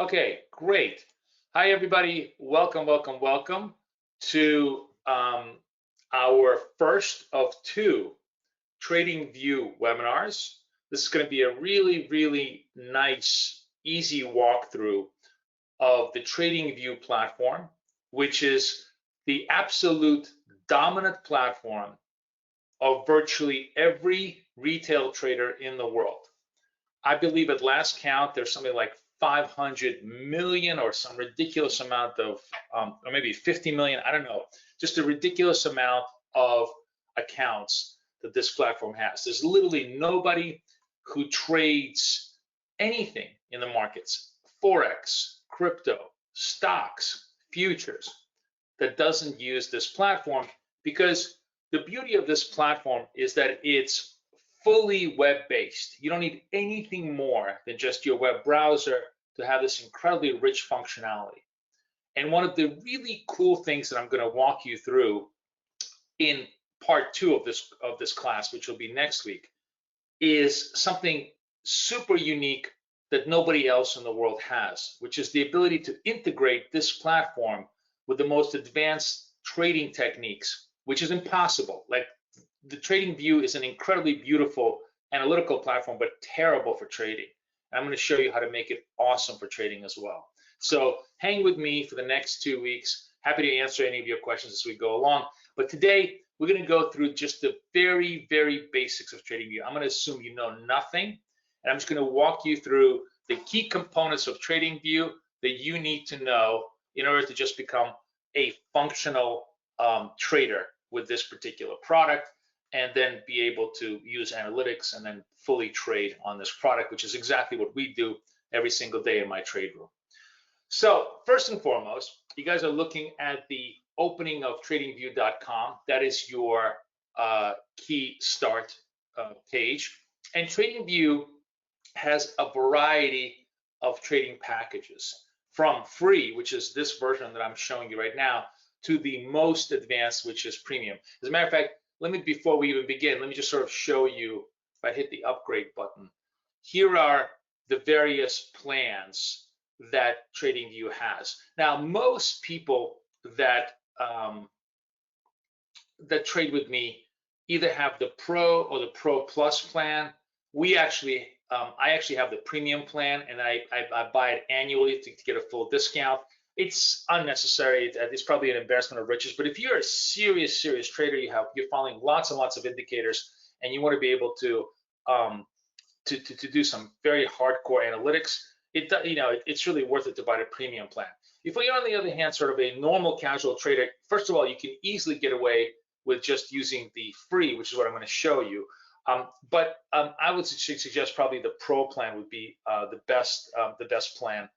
Okay, great. Hi, everybody. Welcome, welcome, welcome to our first of two TradingView webinars. This is going to be a really, really nice, easy walkthrough of the TradingView platform, which is the absolute dominant platform of virtually every retail trader in the world. I believe at last count, there's something like 500 million or some ridiculous amount of, or maybe 50 million, I don't know, just a ridiculous amount of accounts that this platform has. There's literally nobody who trades anything in the markets, Forex, crypto, stocks, futures, that doesn't use this platform, because the beauty of this platform is that it's fully web-based. You don't need anything more than just your web browser to have this incredibly rich functionality. And one of the really cool things that I'm going to walk you through in part two of this class, which will be next week, is something super unique that nobody else in the world has, which is the ability to integrate this platform with the most advanced trading techniques, which is impossible. Like, the TradingView is an incredibly beautiful analytical platform, but terrible for trading. And I'm going to show you how to make it awesome for trading as well. So hang with me for the next 2 weeks. Happy to answer any of your questions as we go along. But today, we're going to go through just the very, very basics of TradingView. I'm going to assume you know nothing, and I'm just going to walk you through the key components of TradingView that you need to know in order to just become a functional trader with this particular product, and then be able to use analytics and then fully trade on this product, which is exactly what we do every single day in my trade room. So first and foremost, you guys are looking at the opening of TradingView.com. That is your key start page. And TradingView has a variety of trading packages, from free, which is this version that I'm showing you right now, to the most advanced, which is premium. As a matter of fact, before we even begin, let me just sort of show you, if I hit the upgrade button, here are the various plans that TradingView has. Now, most people that that trade with me either have the Pro or the Pro Plus plan. I actually have the premium plan, and I buy it annually to get a full discount. It's unnecessary. It's probably an embarrassment of riches. But if you're a serious trader, you're following lots and lots of indicators, and you want to be able to do some very hardcore analytics, it's really worth it to buy the premium plan. If you're, on the other hand, sort of a normal casual trader, first of all, you can easily get away with just using the free, which is what I'm going to show you. But I would suggest probably the Pro plan would be the best plan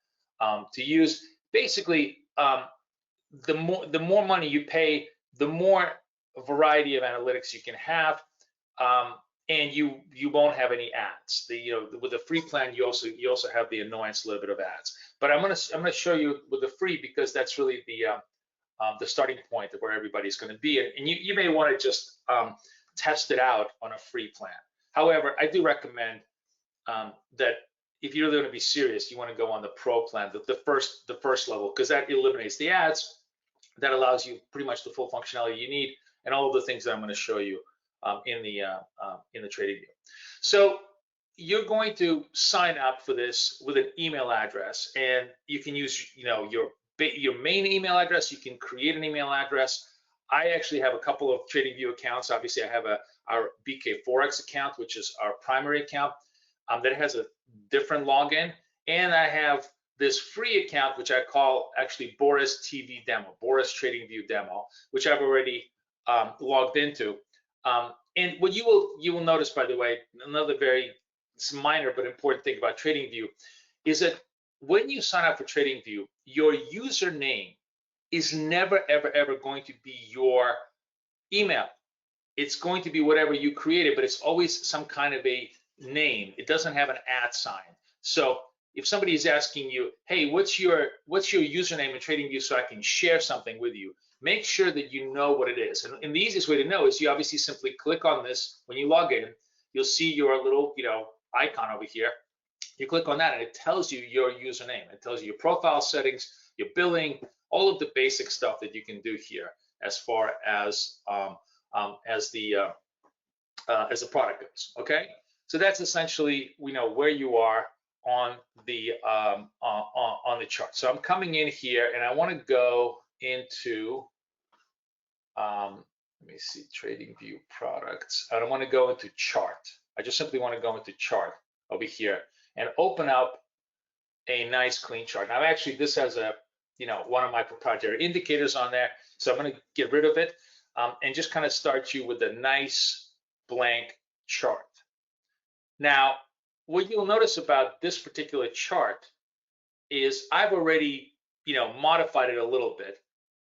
to use. Basically, the more money you pay, the more variety of analytics you can have, and you won't have any ads. With the free plan, you also have the annoyance, a little bit of ads. But I'm gonna show you with the free, because that's really the starting point of where everybody's going to be, and you may want to just test it out on a free plan. However, I do recommend that if you're going to be serious, you want to go on the Pro plan, the first level, because that eliminates the ads. That allows you pretty much the full functionality you need, and all of the things that I'm going to show you in the TradingView. So you're going to sign up for this with an email address, and you can use your main email address. You can create an email address. I actually have a couple of TradingView accounts. Obviously, I have our BKForex account, which is our primary account, that has a different login, and I have this free account, which I call actually Boris TV Demo, Boris TradingView Demo, which I've already logged into. And what you will notice, by the way, another very minor but important thing about TradingView is that when you sign up for TradingView, your username is never, ever going to be your email. It's going to be whatever you created, but it's always some kind of a name. It doesn't have an @ sign. So if somebody is asking you, hey, what's your username in TradingView so I can share something with you, make sure that you know what it is. And the easiest way to know is you obviously simply click on this when you log in. You'll see your little icon over here, You click on that and it tells you your username. It tells you your profile settings, your billing, all of the basic stuff that you can do here as far as the product goes. Okay, so that's essentially where you are on the chart. So I'm coming in here and I want to go into let me see, TradingView products, and I want to go into chart. I just simply want to go into chart over here and open up a nice clean chart. Now actually this has a one of my proprietary indicators on there, so I'm going to get rid of it and just kind of start you with a nice blank chart. Now what you'll notice about this particular chart is I've already modified it a little bit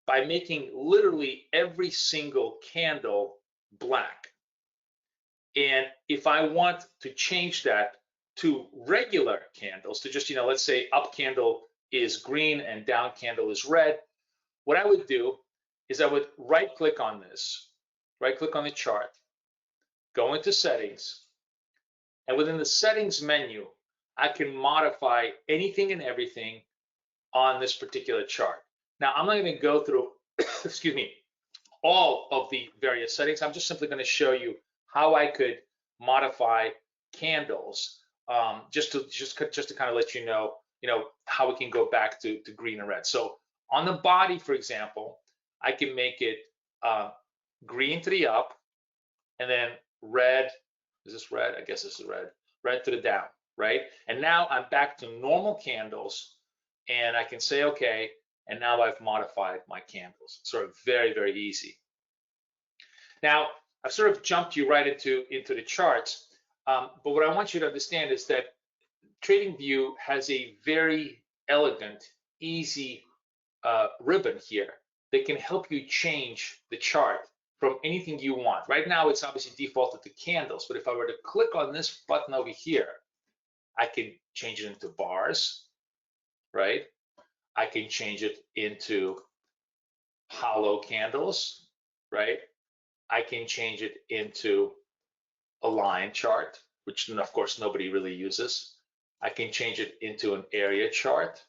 by making literally every single candle black. And if I want to change that to regular candles, to just let's say up candle is green and down candle is red, what I would do is I would right click on this, right click on the chart, go into settings, and within the settings menu I can modify anything and everything on this particular chart. Now I'm not going to go through excuse me, all of the various settings. I'm just simply going to show you how I could modify candles, just to kind of let you know how we can go back to green and red. So on the body, for example, I can make it green to the up, and then red. Is this red? I guess this is red. Red to the down, right? And now I'm back to normal candles, and I can say okay, and now I've modified my candles. It's sort of very, very easy. Now I've sort of jumped you right into the charts, but what I want you to understand is that TradingView has a very elegant, easy ribbon here that can help you change the chart from anything you want. Right now it's obviously defaulted to candles, but if I were to click on this button over here, I can change it into bars, right? I can change it into hollow candles, right? I can change it into a line chart, which of course nobody really uses. I can change it into an area chart.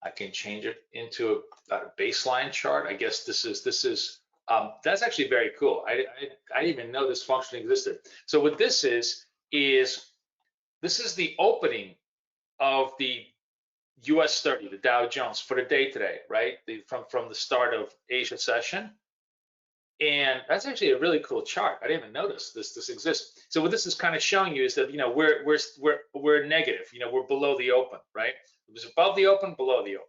I can change it into a baseline chart. I guess this is that's actually very cool. I didn't even know this function existed. So what this is this is the opening of the US 30, the Dow Jones, for the day today, right? From the start of Asia session. And that's actually a really cool chart. I didn't even notice this exists. So what this is kind of showing you is that we're negative. We're below the open, right? It was above the open, below the open.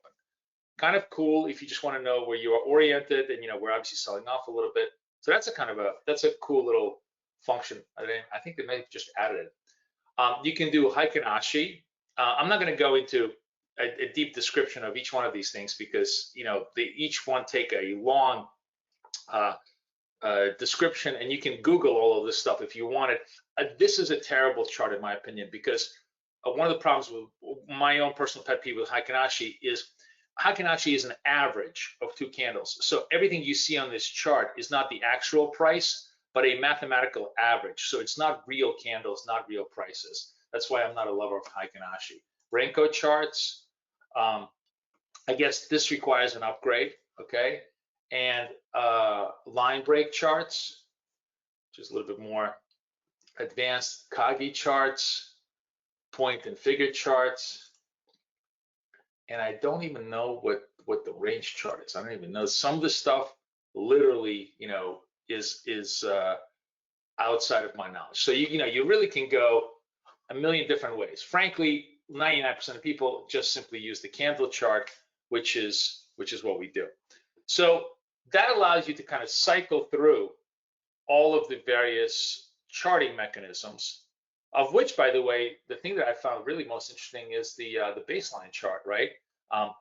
Kind of cool if you just want to know where you are oriented, and we're obviously selling off a little bit. So that's a cool little function. I think they may have just added it. You can do high Kanashii. I'm not going to go into a deep description of each one of these things because they each one take a long description, and you can Google all of this stuff if you want it. This is a terrible chart in my opinion because one of the problems with my own personal pet peeve with high Kanashii is an average of two candles. So everything you see on this chart is not the actual price, but a mathematical average. So it's not real candles, not real prices. That's why I'm not a lover of high Kanashii. Renko charts, I guess this requires an upgrade, okay? And line break charts, which is a little bit more advanced. Kagi charts, point and figure charts, and I don't even know what the range chart is. I don't even know. Some of the stuff literally, is outside of my knowledge. So you really can go a million different ways. Frankly, 99% of people just simply use the candle chart, which is what we do. So that allows you to kind of cycle through all of the various charting mechanisms, of which, by the way, the thing that I found really most interesting is the baseline chart, right?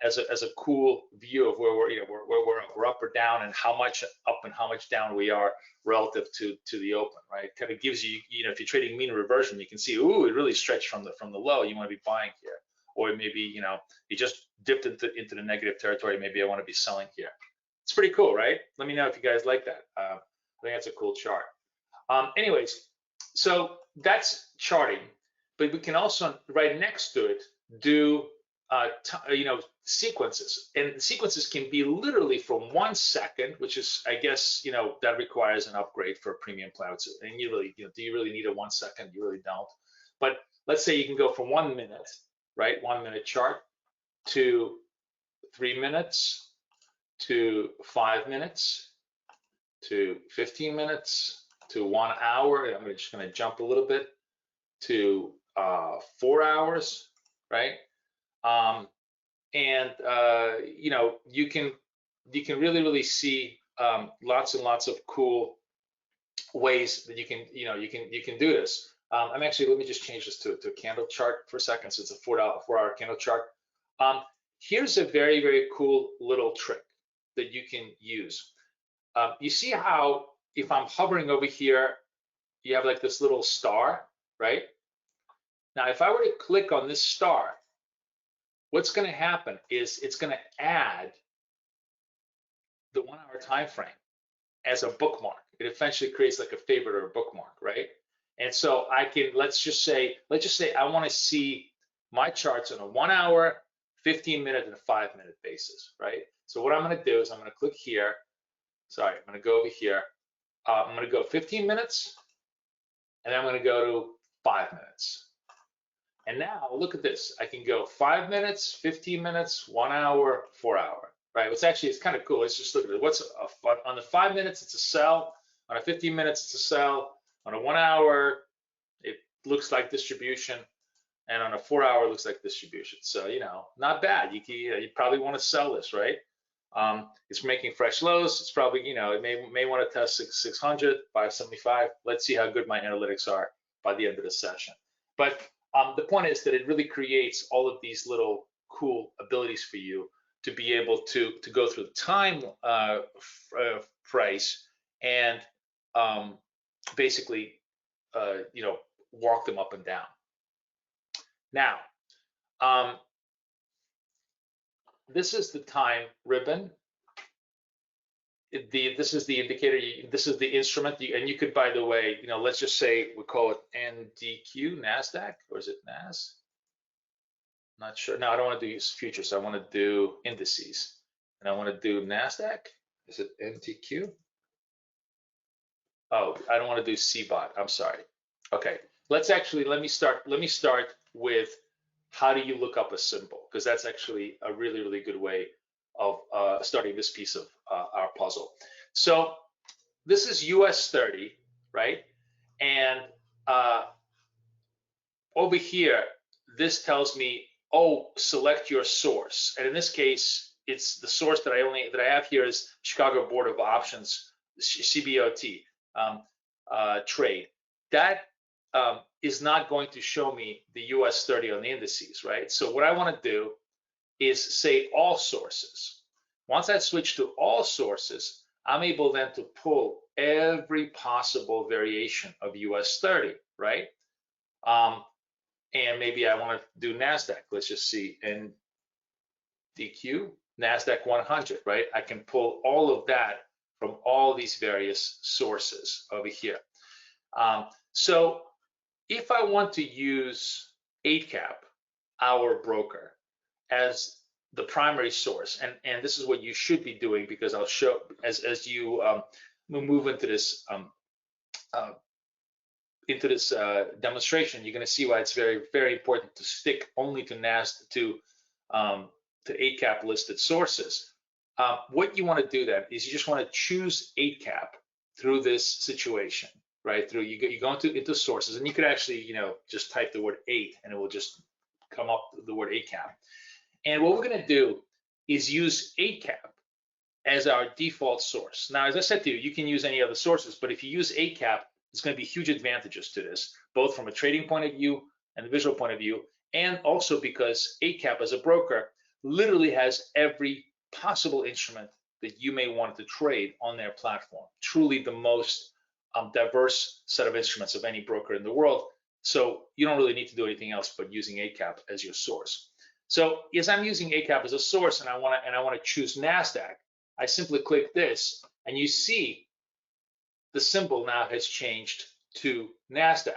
As a cool view of where we're up or down, and how much up and how much down we are relative to the open, right? Kind of gives you, if you're trading mean reversion, you can see, ooh, it really stretched from the low. You want to be buying here, or maybe you just dipped into the negative territory. Maybe I want to be selling here. It's pretty cool, right? Let me know if you guys like that. I think that's a cool chart. Anyways, so that's charting. but we can also right next to it do sequences, and sequences can be literally from 1 second, which is, I guess, that requires an upgrade for a premium plan. And you really, do you really need a 1 second? You really don't. But let's say you can go from 1 minute, right, 1 minute chart, to 3 minutes, to 5 minutes, to 15 minutes, to 1 hour. I'm just going to jump a little bit to 4 hours, right? You can really see lots and lots of cool ways that you can do this. Let me just change this to a candle chart for a second, so it's a 4 hour candle chart. Here's a very cool little trick that you can use. You see how if I'm hovering over here, you have like this little star, right? Now, if I were to click on this star, what's going to happen is it's going to add the 1 hour time frame as a bookmark. It eventually creates like a favorite or a bookmark, right? And so I can, let's just say I want to see my charts on a 1 hour, 15 minute, and a 5 minute basis, right? So what I'm going to do is I'm going to click here. Sorry, I'm going to go over here. I'm going to go 15 minutes, and then I'm going to go to 5 minutes. And now look at this. I can go 5 minutes, 15 minutes, 1 hour, 4 hour, right? It's kind of cool. Let's just look at it. On the 5 minutes, it's a sell. On a 15 minutes, it's a sell. On a 1 hour, it looks like distribution. And on a 4 hour, it looks like distribution. So, not bad. You probably want to sell this, right? It's making fresh lows. It's probably, it may want to test 600, 575. Let's see how good my analytics are by the end of the session. But the point is that it really creates all of these little cool abilities for you to be able to go through the time price and basically, walk them up and down. Now, this is the time ribbon. This is the indicator. This is the instrument, and you could, by the way, let's just say we call it NDQ, NASDAQ, or is it NAS? Not sure. No, I don't want to do futures. I want to do indices, and I want to do NASDAQ. Is it NTQ? Oh, I don't want to do CBOT. I'm sorry. Okay, let me start with how do you look up a symbol, because that's actually a really good way of starting this piece of our puzzle. So this is US 30, right? And over here, this tells me, oh, select your source. And in this case, it's the source that I have here is Chicago Board of Options, CBOT trade. That is not going to show me the US 30 on the indices, right? So what I want to do is say all sources. Once I switch to all sources, I'm able then to pull every possible variation of US 30, right? And maybe I want to do NASDAQ. Let's just see, NDQ, NASDAQ 100, right? I can pull all of that from all these various sources over here. So if I want to use Eightcap, our broker, as the primary source, and this is what you should be doing, because I'll show as you move into this demonstration, you're going to see why it's very important to stick only to Eightcap listed sources. What you want to do then is you just want to choose Eightcap through this situation, right? You go into sources, and you could actually just type the word 8, and it will just come up the word Eightcap. And what we're going to do is use Eightcap as our default source. Now, as I said to you, you can use any other sources, but if you use Eightcap, there's going to be huge advantages to this, both from a trading point of view and a visual point of view, and also because Eightcap as a broker literally has every possible instrument that you may want to trade on their platform. Truly the most diverse set of instruments of any broker in the world. So you don't really need to do anything else but using Eightcap as your source. So as I'm using Eightcap as a source, and I want to choose NASDAQ, I simply click this, and you see the symbol now has changed to NASDAQ.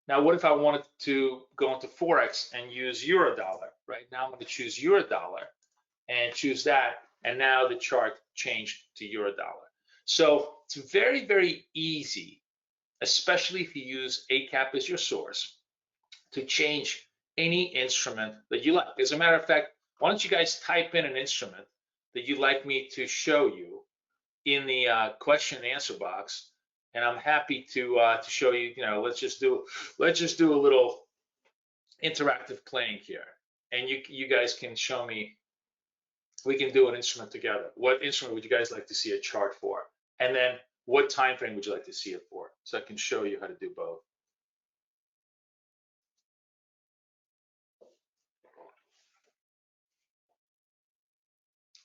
Now, what if I wanted to go into Forex and use Eurodollar, right? Now I'm going to choose Eurodollar and choose that, and now the chart changed to Eurodollar. So it's very, very easy, especially if you use acap as your source, to change any instrument that you like. As a matter of fact, why don't you guys type in an instrument that you'd like me to show you in the question and answer box, and I'm happy to show you. You know, let's just do a little interactive playing here, and you guys can show me. We can do an instrument together. What instrument would you guys like to see a chart for? And then what time frame would you like to see it for? So I can show you how to do both.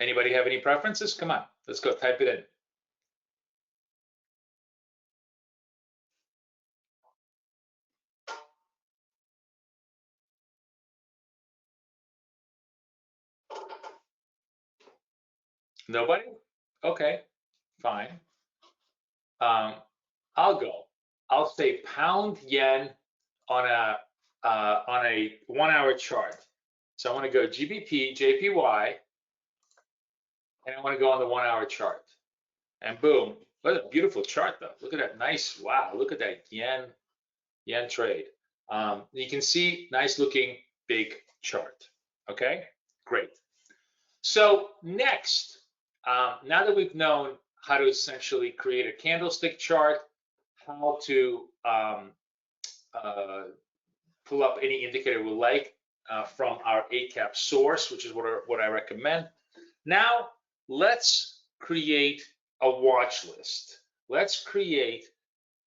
Anybody have any preferences? Come on, let's go type it in. Nobody? Okay, fine. I'll go. I'll say pound yen on a 1 hour chart. So I want to go GBP, JPY, and I want to go on the 1 hour chart. And boom, what a beautiful chart though. Look at that, nice, wow, look at that yen trade. You can see nice looking big chart. Okay, great. So next, now that we've known how to essentially create a candlestick chart, how to pull up any indicator we like from our acap source, which is what I recommend. Now let's create a watch list. Let's create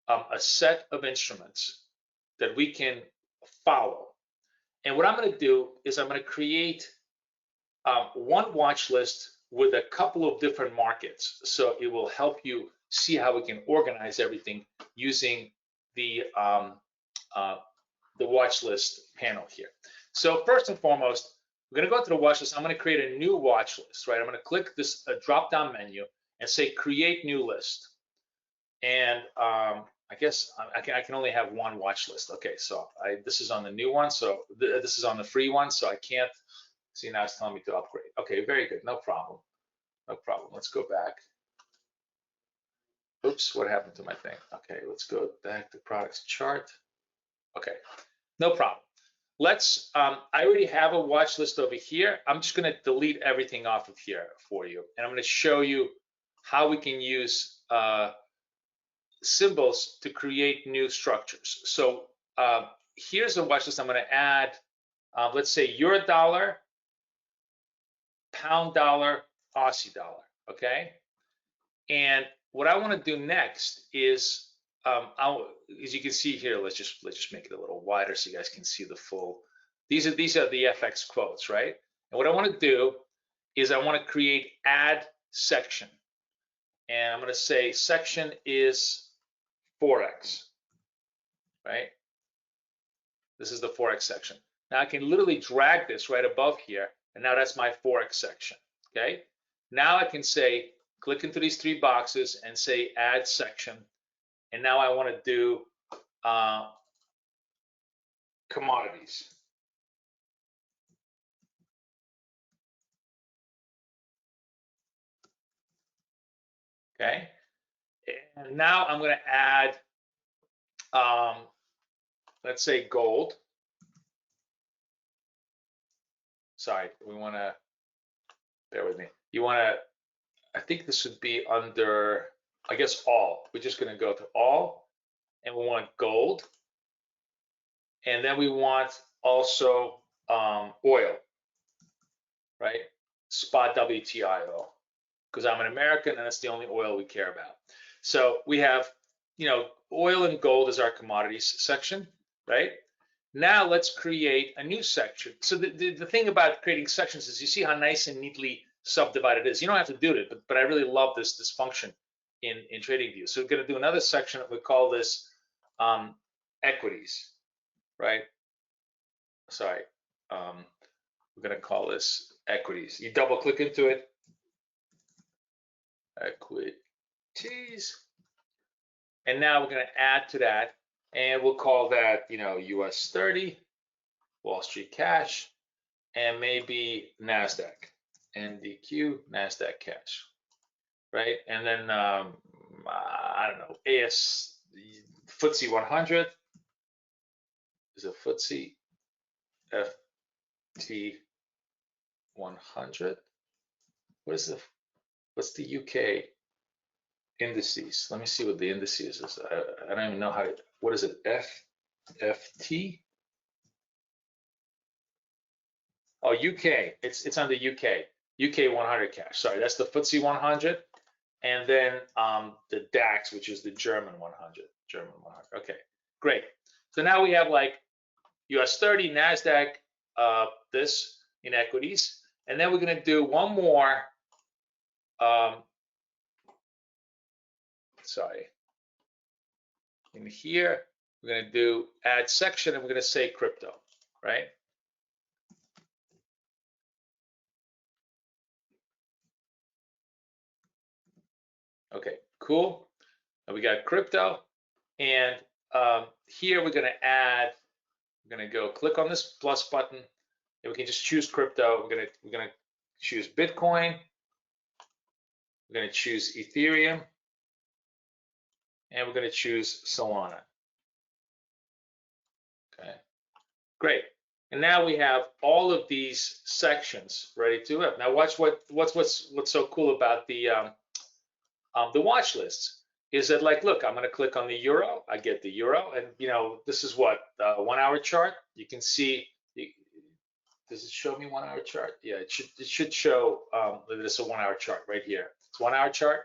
a set of instruments that we can follow. And what I'm going to do is I'm going to create one watch list with a couple of different markets. So it will help you see how we can organize everything using the watch list panel here. So first and foremost, we're going to go to the watch list. I'm going to create a new watch list, right? I'm going to click this drop-down menu and say create new list. And I guess I can only have one watch list. Okay, so this is on the new one, so this is on the free one, so I can't see. Now it's telling me to upgrade. Okay, very good, no problem, no problem. Let's go back. Oops, what happened to my thing? Okay, let's go back to products chart. Okay, no problem. Let's, I already have a watch list over here. I'm just gonna delete everything off of here for you. And I'm gonna show you how we can use symbols to create new structures. So here's a watch list I'm gonna add, let's say Eurodollar, pound dollar, Aussie dollar, okay? And what I wanna do next is, as you can see here, let's just make it a little wider so you guys can see the full. These are the FX quotes, right? And what I want to do is I want to create add section, and I'm going to say section is Forex, right? This is the Forex section. Now I can literally drag this right above here, and now that's my Forex section. Okay. Now I can say click into these three boxes and say add section. And now I want to do commodities. Okay, and now I'm going to add, let's say gold. Sorry, we want to, bear with me. You want to, I think this would be under, I guess all. We're just going to go to all, and we want gold. And then we want also oil, right? Spot WTI oil, because I'm an American and that's the only oil we care about. So we have, you know, oil and gold is our commodities section, right? Now let's create a new section. So the thing about creating sections is you see how nice and neatly subdivided it is. You don't have to do it, but I really love this function in TradingView. So we're going to do another section that we call this equities, right? Sorry, we're going to call this equities. You double click into it, equities, and now we're going to add to that and we'll call that, US 30, Wall Street cash, and maybe NASDAQ, NDQ, NASDAQ cash, right? And then, I don't know, FTSE 100 is a FTSE, FT 100. What's the UK indices? Let me see what the indices is. I don't even know what is it? FT? Oh, UK. It's under UK. UK 100 cash. Sorry, that's the FTSE 100. And then the DAX, which is the German 100. German 100. Okay, great. So now we have like US 30, NASDAQ, this in equities. And then we're going to do one more. Sorry. In here, we're going to do add section, and we're going to say crypto, right? Okay, cool. And we got crypto, and here we're going to add. We're going to go click on this plus button, and we can just choose crypto. We're going to choose Bitcoin. We're going to choose Ethereum, and we're going to choose Solana. Okay, great. And now we have all of these sections ready to up. Now watch what's so cool about the watch lists is that, like, look, I'm going to click on the euro. I get the euro, and this is what 1 hour chart. You can see. Does it show me 1 hour chart? Yeah, it should show that it's a 1 hour chart right here. It's 1 hour chart.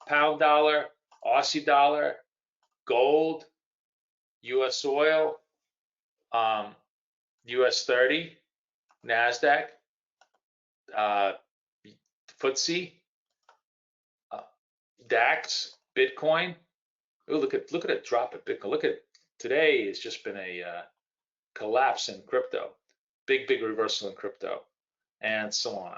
Pound dollar, Aussie dollar, gold, U.S. oil, US 30, NASDAQ, FTSE, DAX, Bitcoin. Oh, look at it drop at Bitcoin. Look at today. It's just been a collapse in crypto. Big reversal in crypto, and so on.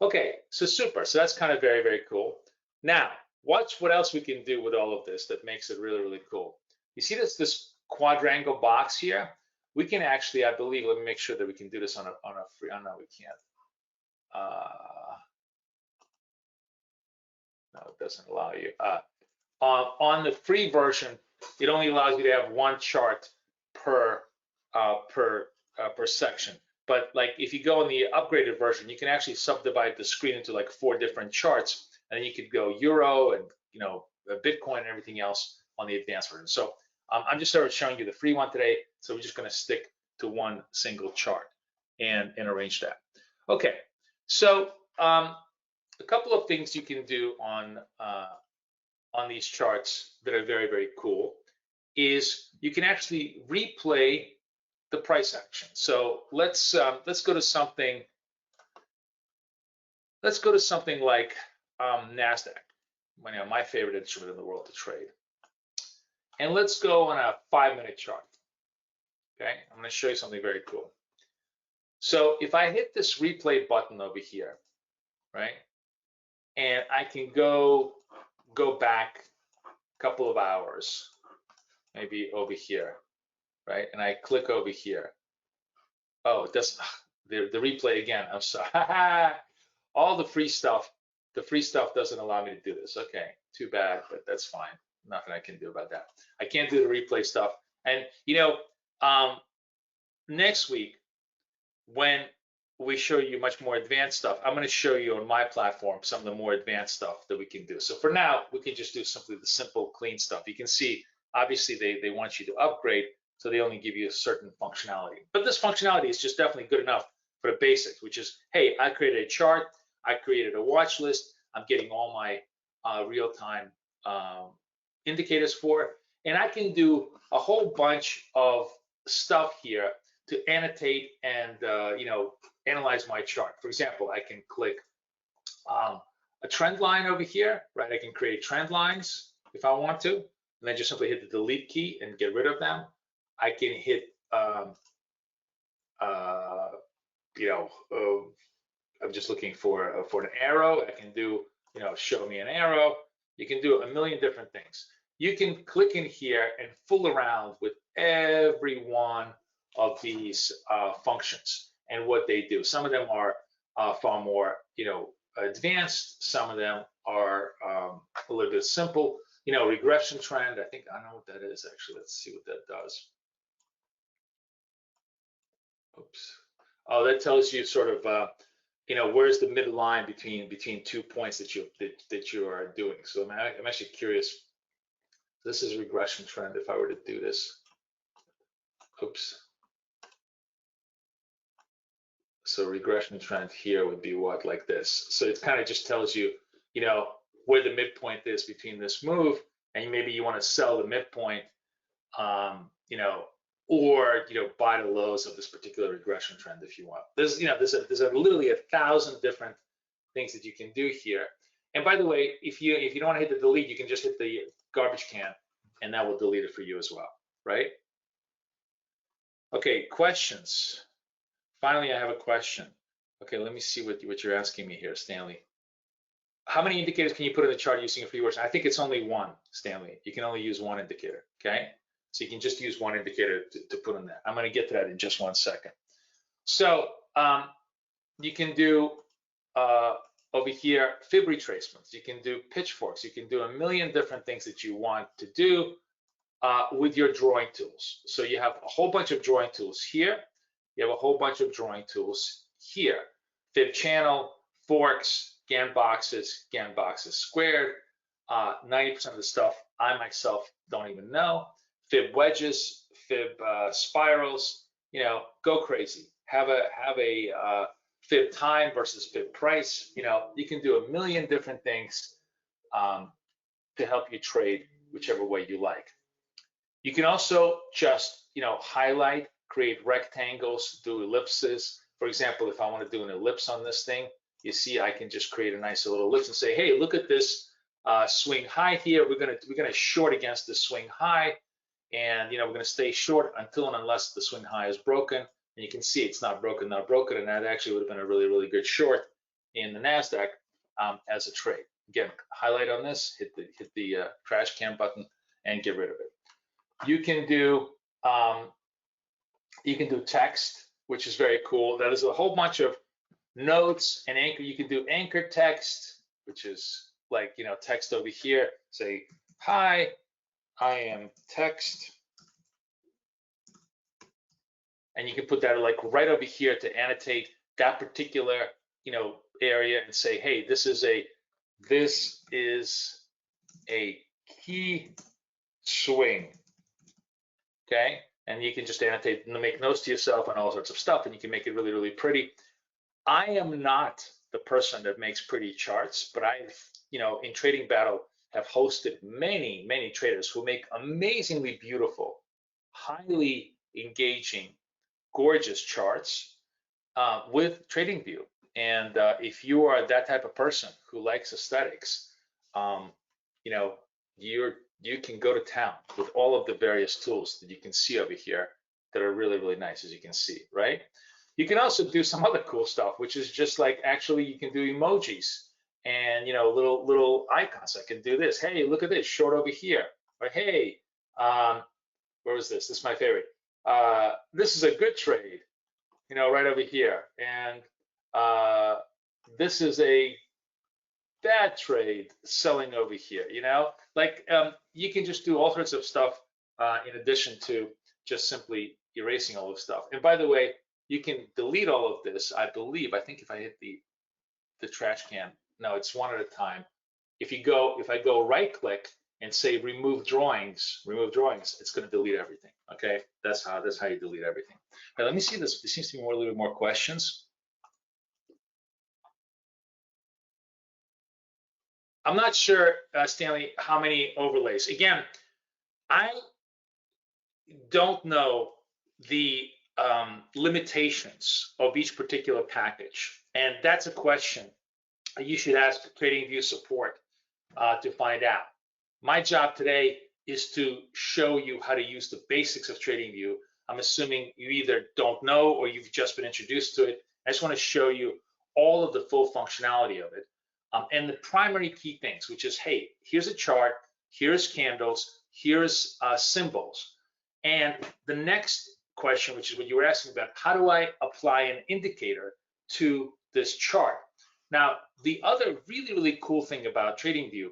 Okay, so super. So that's kind of very, very cool. Now, watch what else we can do with all of this that makes it really, really cool. You see this quadrangle box here? We can actually, I believe, let me make sure that we can do this on a free. Oh, no, we can't. No, it doesn't allow you. On the free version, it only allows you to have one chart per section. But like if you go in the upgraded version, you can actually subdivide the screen into like 4 different charts, and then you could go euro and Bitcoin and everything else on the advanced version. So I'm just sort of showing you the free one today. So we're just going to stick to one single chart and arrange that. Okay, so a couple of things you can do on these charts that are very, very cool is you can actually replay the price action. So let's go to something. Let's go to something like NASDAQ, my favorite instrument in the world to trade. And let's go on a 5-minute chart. Okay, I'm going to show you something very cool. So if I hit this replay button over here, right, and I can go back a couple of hours, maybe over here, right, and I click over here. Oh, it doesn't. The replay again. I'm sorry. All the free stuff. The free stuff doesn't allow me to do this. Okay, too bad, but that's fine. Nothing I can do about that. I can't do the replay stuff. And next week, when we show you much more advanced stuff, I'm going to show you on my platform some of the more advanced stuff that we can do. So for now, we can just do simply the simple, clean stuff. You can see, obviously, they want you to upgrade, so they only give you a certain functionality. But this functionality is just definitely good enough for the basics, which is, hey, I created a chart, I created a watch list, I'm getting all my real-time indicators for it, and I can do a whole bunch of stuff here to annotate and analyze my chart. For example, I can click a trend line over here, right? I can create trend lines if I want to, and then just simply hit the delete key and get rid of them. I can hit I'm just looking for an arrow. I can do show me an arrow. You can do a million different things. you can click in here and fool around with every one of these functions and what they do. Some of them are far more, advanced. Some of them are a little bit simple. Regression trend. I think I know what that is actually. Let's see what that does. Oops. Oh, that tells you sort of, where's the midline between 2 points that you are doing. So I'm actually curious. This is regression trend. If I were to do this, oops. So regression trend here would be what, like this. So it kind of just tells you, where the midpoint is between this move, and maybe you want to sell the midpoint, or buy the lows of this particular regression trend if you want. There's literally 1,000 different things that you can do here. And by the way, if you don't want to hit the delete, you can just hit the garbage can, and that will delete it for you as well, right? Okay, questions. Finally, I have a question. Okay, let me see what you're asking me here, Stanley. How many indicators can you put in the chart using a free version? I think it's only one, Stanley. You can only use one indicator, okay? So you can just use one indicator to put in that. I'm gonna get to that in just 1 second. So you can do over here fib retracements. You can do pitchforks. You can do a million different things that you want to do with your drawing tools. So you have a whole bunch of drawing tools here. You have a whole bunch of drawing tools here. Fib channel, forks, Gann boxes squared. 90% of the stuff I myself don't even know. Fib wedges, fib spirals. Go crazy. Have a fib time versus fib price. You can do a million different things to help you trade whichever way you like. You can also just highlight, create rectangles, do ellipses. For example, if I want to do an ellipse on this thing, you see I can just create a nice little ellipse and say, hey, look at this swing high here. We're gonna short against the swing high, and we're gonna stay short until and unless the swing high is broken. And you can see it's not broken, and that actually would have been a really, really good short in the NASDAQ as a trade. Again, highlight on this, hit the trash can button, and get rid of it. You can do text, which is very cool. That is a whole bunch of notes and anchor. You can do anchor text, which is like text over here. Say, hi, I am text, and you can put that like right over here to annotate that particular area and say, hey, this is a key swing. Okay, and you can just annotate and make notes to yourself and all sorts of stuff, and you can make it really, really pretty. I am not the person that makes pretty charts, but I, in Trading Battle, have hosted many, many traders who make amazingly beautiful, highly engaging, gorgeous charts with TradingView. And if you are that type of person who likes aesthetics, you can go to town with all of the various tools that you can see over here that are really, really nice, as you can see, right? You can also do some other cool stuff, which is just like, actually, you can do emojis and little icons. I can do this. Hey, look at this, short over here. Or hey, where was this? This is my favorite. This is a good trade, right over here. And this is a bad trade selling over here, you can just do all sorts of stuff in addition to just simply erasing all this stuff. And by the way, you can delete all of this. I think if I hit the trash can, no, it's one at a time. If I go right click and say remove drawings, it's going to delete everything. Okay, that's how you delete everything. Now, let me see this. There seems to be a little bit more questions. I'm not sure, Stanley, how many overlays. Again, I don't know the limitations of each particular package, and that's a question you should ask TradingView support to find out. My job today is to show you how to use the basics of TradingView. I'm assuming you either don't know or you've just been introduced to it. I just want to show you all of the full functionality of it. And the primary key things, which is, hey, here's a chart, here's candles, here's symbols. And the next question, which is what you were asking about, how do I apply an indicator to this chart? Now, the other really, really cool thing about TradingView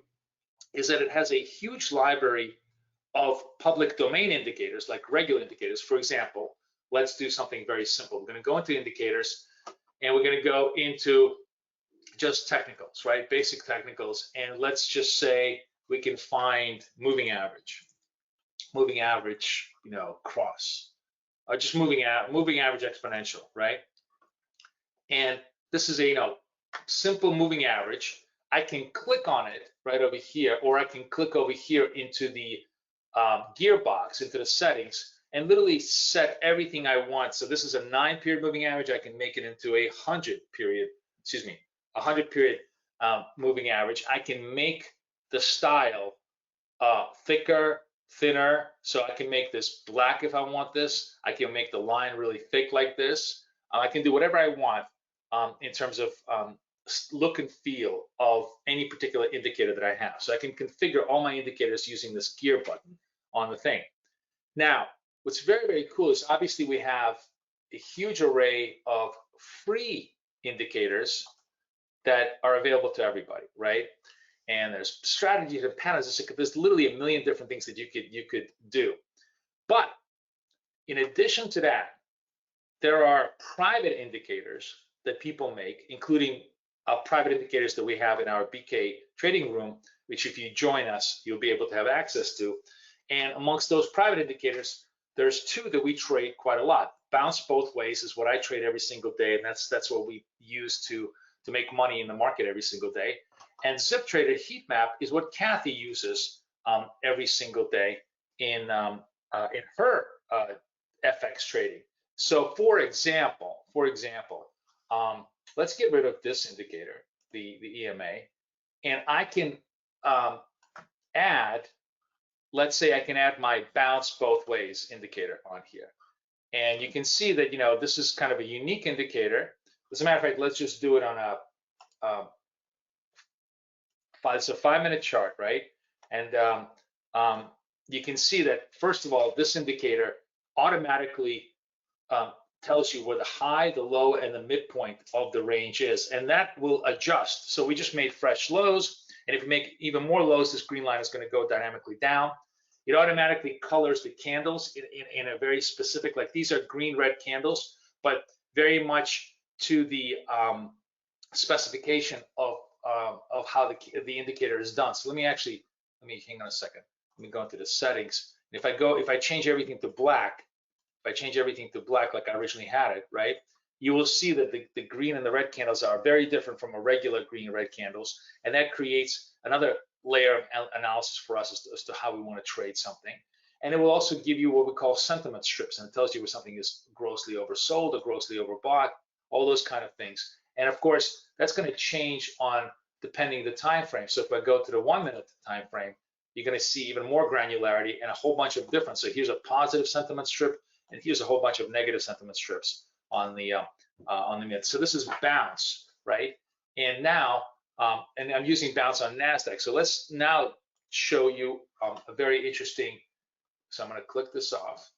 is that it has a huge library of public domain indicators, like regular indicators. For example, let's do something very simple. We're going to go into indicators, and we're going to go into just technicals, right? Basic technicals. And let's just say we can find moving average, cross, or just moving average exponential, right? And this is a simple moving average. I can click on it right over here, or I can click over here into the gearbox, into the settings, and literally set everything I want. So this is a 9-period moving average. I can make it into a 100-period, 100-period moving average. I can make the style thicker, thinner. So I can make this black if I want this. I can make the line really thick like this. I can do whatever I want in terms of look and feel of any particular indicator that I have. So I can configure all my indicators using this gear button on the thing. Now, what's very, very cool is obviously we have a huge array of free indicators that are available to everybody, right? And there's strategies and patterns. There's literally a million different things that you could do. But in addition to that, there are private indicators that people make, including private indicators that we have in our BK trading room, which if you join us, you'll be able to have access to. And amongst those private indicators, there's two that we trade quite a lot. Bounce both ways is what I trade every single day, and that's what we use to make money in the market every single day. And zip trader heat map is what Kathy uses every single day in her FX trading. So for example, let's get rid of this indicator, the EMA, and I can add, let's say I can add my bounce both ways indicator on here. And you can see that, this is kind of a unique indicator. As a matter of fact, let's just do it on it's a 5-minute chart, right? And you can see that, first of all, this indicator automatically tells you where the high, the low, and the midpoint of the range is, and that will adjust. So we just made fresh lows, and if we make even more lows, this green line is going to go dynamically down. It automatically colors the candles in a very specific, like these are green-red candles, but very much to the specification of how the indicator is done. So let me hang on a second. Let me go into the settings. If I change everything to black, like I originally had it, right, you will see that the green and the red candles are very different from a regular green and red candles, and that creates another layer of analysis for us as to how we want to trade something. And it will also give you what we call sentiment strips, and it tells you where something is grossly oversold or grossly overbought, all those kind of things. And of course, that's going to change on depending the time frame. So if I go to the 1-minute time frame, you're going to see even more granularity and a whole bunch of different. So here's a positive sentiment strip, and here's a whole bunch of negative sentiment strips on the minute. So this is bounce, right? And now, and I'm using bounce on NASDAQ. So let's now show you a very interesting. So I'm going to click this off.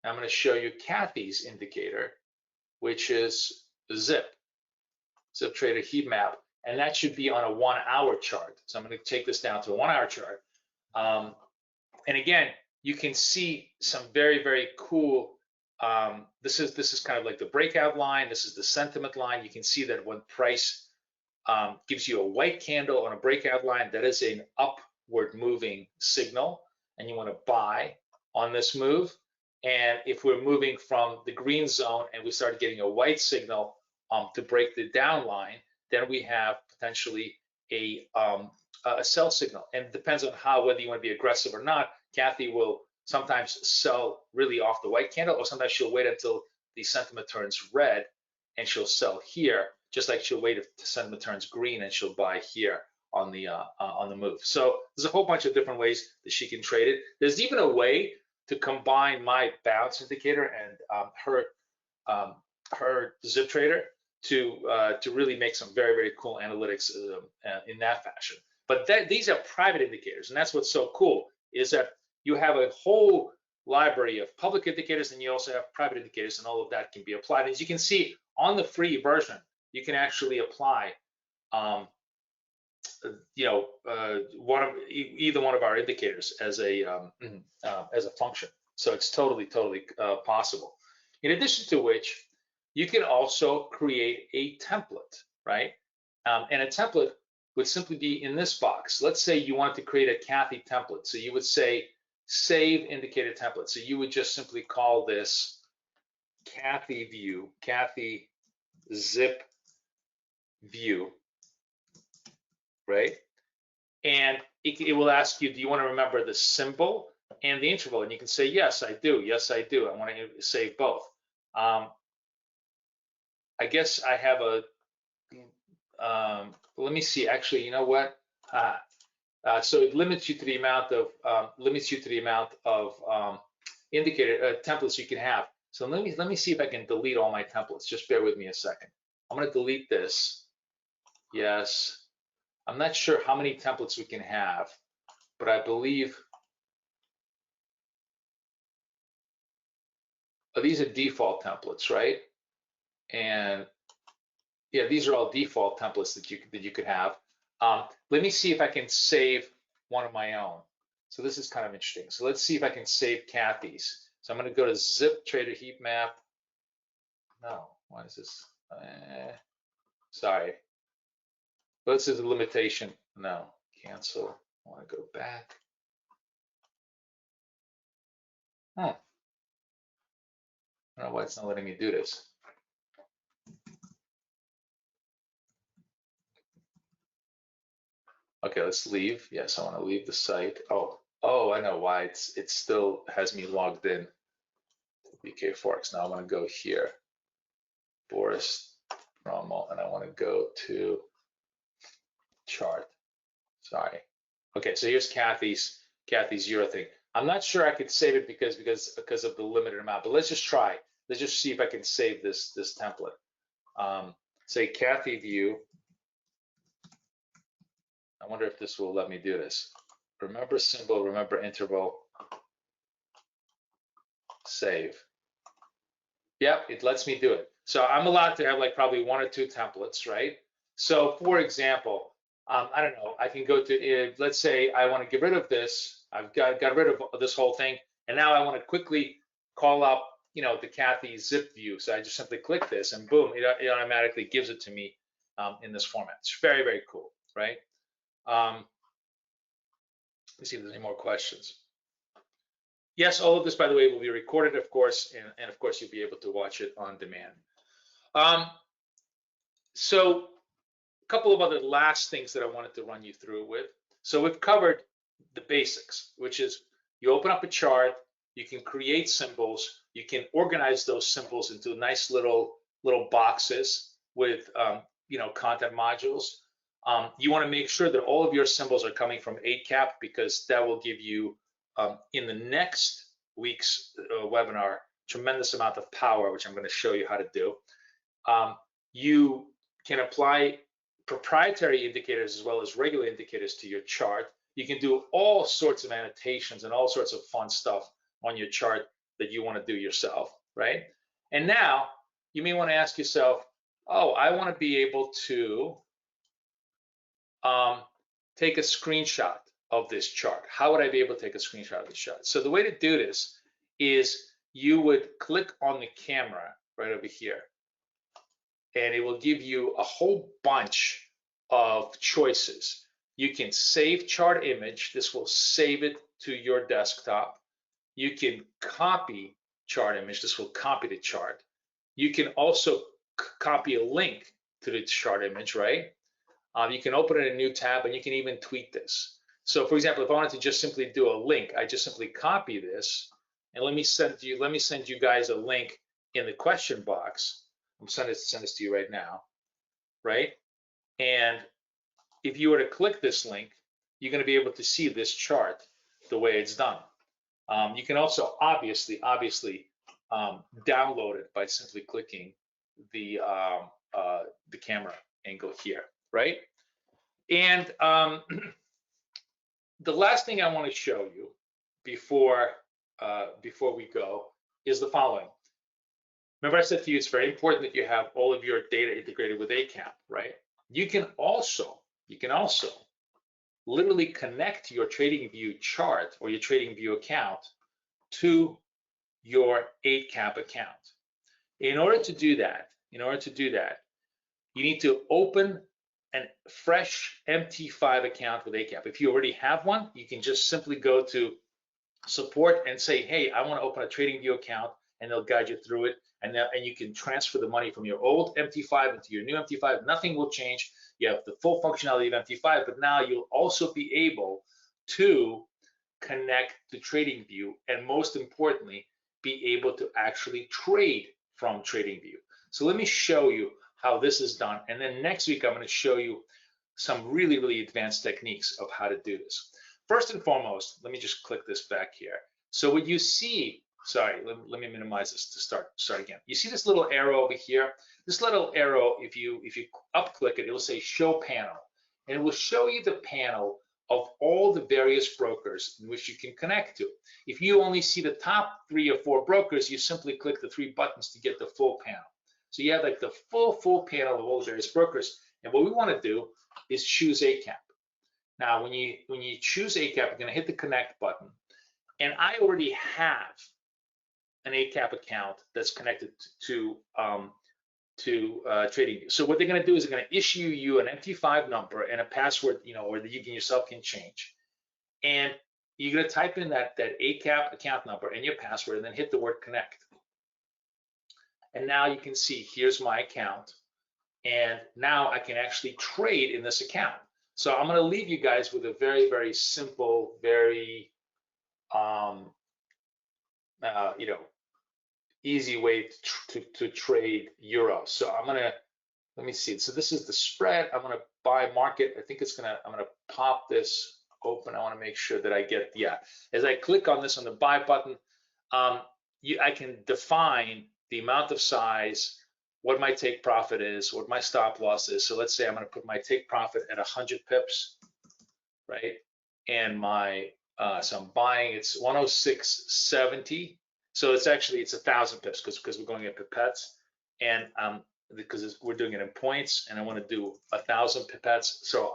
I'm going to show you Kathy's indicator, which is zip trader heat map, and that should be on a 1-hour chart. So I'm going to take this down to a 1-hour chart. And again, you can see some very, very cool. This is kind of like the breakout line. This is the sentiment line. You can see that when price gives you a white candle on a breakout line, that is an upward moving signal, and you want to buy on this move. And if we're moving from the green zone and we start getting a white signal to break the down line, then we have potentially a sell signal. And it depends on whether you want to be aggressive or not. Kathy will sometimes sell really off the white candle, or sometimes she'll wait until the sentiment turns red and she'll sell here, just like she'll wait if the sentiment turns green and she'll buy here on the move. So there's a whole bunch of different ways that she can trade it. There's even a way to combine my bounce indicator and her zip trader to really make some very, very cool analytics in that fashion. But these are private indicators, and that's what's so cool, is that you have a whole library of public indicators, and you also have private indicators, and all of that can be applied. As you can see on the free version, you can actually apply either one of our indicators as a function. So it's totally possible. In addition to which, you can also create a template, right? And a template would simply be in this box. Let's say you wanted to create a Kathy template. So you would say save indicator template. So you would just simply call this Kathy view, Kathy zip view, right? And it will ask you, do you want to remember the symbol and the interval? And you can say, yes, I do. Yes, I do. I want to save both. I guess I have a, let me see, actually, you know what? So it limits you to the amount of, indicator templates you can have. So let me see if I can delete all my templates. Just bear with me a second. I'm going to delete this. Yes. I'm not sure how many templates we can have, but I believe these are default templates, right? And yeah, these are all default templates that you could have. Let me see if I can save one of my own. So this is kind of interesting. So let's see if I can save Kathy's. So I'm going to go to zip trader heat map. No, why is this? Sorry. This is a limitation. No, cancel. I want to go back. I don't know why it's not letting me do this. Okay, let's leave. Yes, I want to leave the site. Oh, I know why. It still has me logged in to BKForex. Now I want to go here, Boris promo, and I want to go to chart. Sorry. Okay, so here's Kathy's Euro thing. I'm not sure I could save it because of the limited amount, but let's just try. Let's just see if I can save this template. Say Kathy view. I wonder if this will let me do this. Remember symbol, remember interval, save. Yep, it lets me do it. So I'm allowed to have like probably 1 or 2 templates, right? So for example, I don't know, I can go to, let's say I want to get rid of this. I've got rid of this whole thing. And now I want to quickly call up, the Kathy zip view. So I just simply click this and boom, it automatically gives it to me in this format. It's very, very cool, right? Let's see if there's any more questions. Yes, all of this, by the way, will be recorded, of course, and of course, you'll be able to watch it on demand. So a couple of other last things that I wanted to run you through with. So we've covered the basics, which is you open up a chart, you can create symbols, you can organize those symbols into nice little boxes with content modules. You want to make sure that all of your symbols are coming from Eightcap, because that will give you, in the next week's webinar, tremendous amount of power, which I'm going to show you how to do. You can apply proprietary indicators as well as regular indicators to your chart. You can do all sorts of annotations and all sorts of fun stuff on your chart that you want to do yourself, right? And now you may want to ask yourself, oh, I want to be able to take a screenshot of this chart. How would I be able to take a screenshot of this chart? So the way to do this is you would click on the camera right over here, and it will give you a whole bunch of choices. You can save chart image. This will save it to your desktop. You can copy chart image. This will copy the chart. You can also copy a link to the chart image, right? You can open it in a new tab, and you can even tweet this. So for example, if I wanted to just simply do a link, I just simply copy this, and let me send you guys a link in the question box. I'm send this to you right now, right? And if you were to click this link, you're going to be able to see this chart the way it's done. You can also obviously download it by simply clicking the camera angle here, right? And the last thing I want to show you before we go is the following. Remember I said to you, it's very important that you have all of your data integrated with acap, right? You can also literally connect your TradingView chart or your TradingView account to your Eightcap account. In order to do that, you need to open a fresh MT5 account with acap. If you already have one, you can just simply go to support and say, hey, I want to open a TradingView account, and they'll guide you through it. And you can transfer the money from your old MT5 into your new MT5. Nothing will change. You have the full functionality of MT5, but now you'll also be able to connect to TradingView, and most importantly, be able to actually trade from TradingView. So let me show you how this is done. And then next week, I'm going to show you some really, really advanced techniques of how to do this. First and foremost, let me just click this back here. So what you see, sorry, let me minimize this to start again. You see this little arrow over here? This little arrow, if you up-click it, it will say Show Panel. And it will show you the panel of all the various brokers in which you can connect to. If you only see the top 3 or 4 brokers, you simply click the 3 buttons to get the full panel. So you have like the full panel of all the various brokers. And what we want to do is choose acap. Now, when you choose acap, you're going to hit the connect button. And I already have an acap account that's connected to TradingView. So what they're going to do is they're going to issue you an MT5 number and a password, or that you yourself can change. And you're going to type in that acap account number and your password, and then hit the word connect. And now you can see here's my account, and now I can actually trade in this account. So I'm going to leave you guys with a very, very simple, very easy way to trade euros. So let me see. So this is the spread. I'm gonna buy market. I think I'm gonna pop this open. I want to make sure that I get, as I click on this on the buy button, I can define the amount of size, what my take profit is, what my stop loss is. So let's say I'm gonna put my take profit at 100 pips, right? And so I'm buying, it's 106.70. So it's 1,000 pips because we're going at pipettes, and because we're doing it in points, and I want to do 1,000 pipettes. So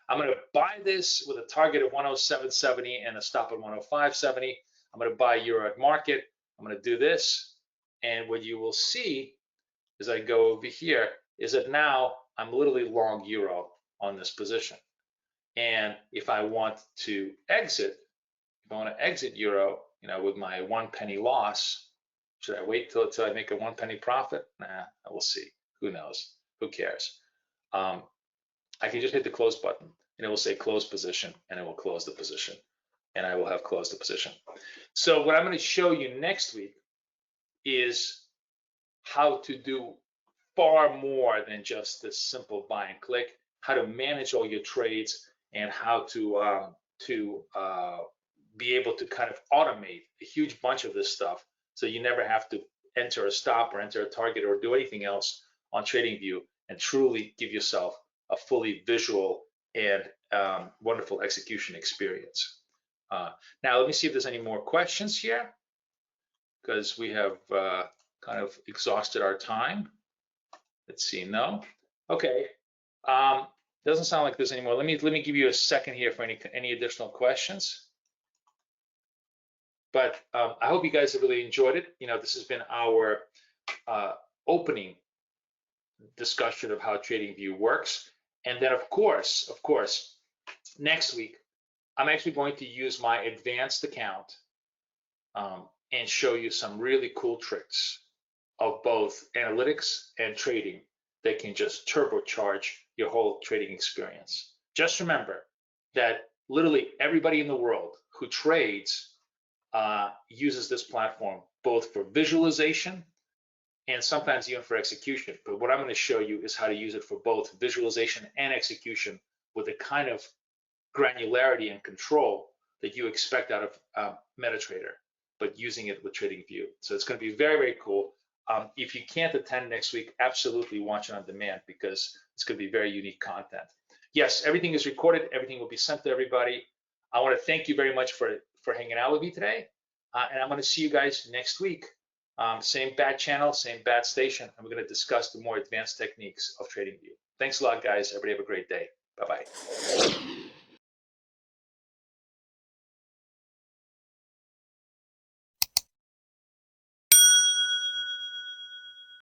I'm going to buy this with a target of 107.70 and a stop at 105.70. I'm going to buy euro at market. I'm going to do this, and what you will see as I go over here is that now I'm literally long euro on this position. And if I want to exit, euro, with my 1 penny loss, should I wait till I make a 1 penny profit? Nah, we'll see. Who knows? Who cares? I can just hit the close button, and it will say close position, and it will close the position, and I will have closed the position. So what I'm going to show you next week is how to do far more than just this simple buy and click, how to manage all your trades, and how to be able to kind of automate a huge bunch of this stuff, so you never have to enter a stop or enter a target or do anything else on TradingView, and truly give yourself a fully visual and wonderful execution experience. Now let me see if there's any more questions here, because we have kind of exhausted our time. Let's see. No. Okay. Doesn't sound like there's any more. Let me give you a second here for any additional questions. But I hope you guys have really enjoyed it. This has been our opening discussion of how TradingView works. And then, of course, next week, I'm actually going to use my advanced account and show you some really cool tricks of both analytics and trading that can just turbocharge your whole trading experience. Just remember that literally everybody in the world who trades uses this platform both for visualization and sometimes even for execution. But what I'm going to show you is how to use it for both visualization and execution with the kind of granularity and control that you expect out of MetaTrader, but using it with TradingView. So it's going to be very, very cool. If you can't attend next week, absolutely watch it on demand, because it's going to be very unique content. Yes, everything is recorded. Everything will be sent to everybody. I want to thank you very much for hanging out with me today. And I'm going to see you guys next week. Same bat channel, same bat station. And we're going to discuss the more advanced techniques of TradingView. Thanks a lot, guys. Everybody have a great day. Bye-bye.